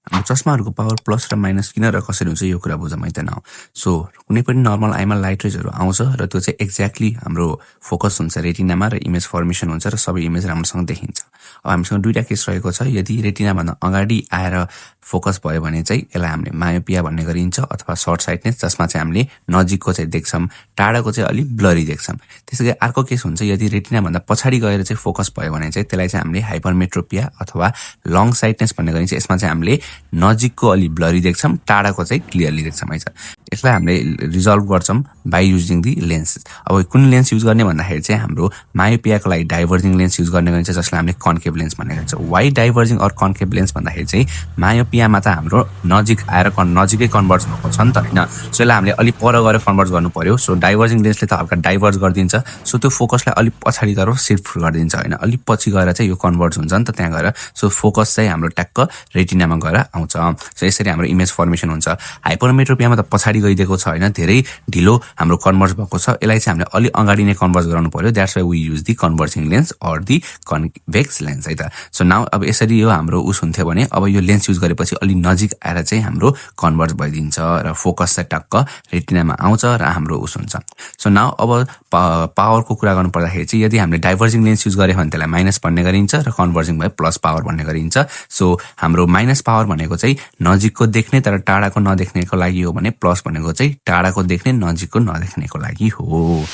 हाम्रो चस्माहरूको power plus र minus किन र कसरी हुन्छ यो कुरा बुझौँ है त नाउ। सो कुनै पनि नर्मल आइमा लाइट रेजहरू आउँछ र त्यो चाहिँ एक्ज्याक्टली हाम्रो फोकस हुन्छ रेटिनामा र इमेज फर्मेसन हुन्छ र सबै इमेज राम्रोसँग देखिन्छ। अब हामीसँग दुईटा केस रहेको छ। यदि रेटिनाभन्दा अगाडि आएर फोकस भयो भने चाहिँ यसलाई हामीले मायोपिया भन्ने गरिन्छ अथवा सर्ट साइटनेस, जसमा चाहिँ हामीले नजिकको चाहिँ देख्छौँ, टाढाको चाहिँ अलिक ब्लरी देख्छौँ। त्यसैगरी अर्को केस हुन्छ यदि रेटिनाभन्दा पछाडि गएर चाहिँ फोकस भयो भने चाहिँ त्यसलाई चाहिँ हामीले हाइपरमेट्रोपिया अथवा लङ साइटनेस भन्ने गरिन्छ। यसमा चाहिँ हामीले नजिकको अलि ब्लरी देख्छौँ, टाढाको चाहिँ क्लियरली देख्छौँ है। यसलाई हामीले रिजल्भ गर्छौँ बाई युजिङ दि लेन्स। अब कुन लेन्स युज गर्ने भन्दाखेरि चाहिँ हाम्रो मायोपियाको लागि डाइभर्जिङ लेन्स युज गर्ने गरिन्छ, जसलाई हामीले कन्केभ लेन्स भन्ने गरिन्छ। Why diverging or concave lens भन्दाखेरि चाहिँ मायोपियामा त हाम्रो नजिक आएर नजिकै कन्भर्ज भएको छ नि त होइन। सो यसलाई हामीले अलिक पर गएर कन्भर्ट गर्नु पर्यो। सो डाइभर्जिङ लेन्सले त हल्का डाइभर्ज गरिदिन्छ। सो त्यो फोकसलाई अलिक पछाडि गएर सिफ्ट गरिदिन्छ होइन, अलिक पछि गएर चाहिँ यो कन्भर्ट हुन्छ नि त त्यहाँ गएर। सो फोकस चाहिँ हाम्रो ट्याक्क रेटिनामा गएर आउँछ। सो यसरी हाम्रो इमेज फर्मेसन हुन्छ। हाइपरमेट्रोपियामा त पछाडि गइदिएको छ होइन, धेरै ढिलो हाम्रो कन्भर्ज भएको छ। यसलाई चाहिँ हामीले अलि अगाडि नै कन्भर्ज गराउनु पर्यो। That's why we use the converging lens or the convex lens है त। सो नाउ अब यसरी यो हाम्रो उस हुन्थ्यो भने अब यो लेन्स युज गरेपछि अलि नजिक आएर चाहिँ हाम्रो कन्भर्ज भइदिन्छ र फोकस चाहिँ टक्क रेटिनामा आउँछ र हाम्रो उस हुन्छ। सो नाउ अब पावरको कुरा गर्नु पर्दाखेरि चाहिँ यदि हामीले डाइभर्जिङ लेन्स युज गऱ्यो भने त्यसलाई माइनस भन्ने गरिन्छ र कन्भर्जिङ भए प्लस पावर भन्ने गरिन्छ। सो हाम्रो माइनस पावर भनेको चाहिँ नजिकको देख्ने तर टाढाको नदेख्नेको लागि हो भने प्लस भनेको चाहिँ टाढाको देख्ने नजिकको नदेख्नेको लागि हो।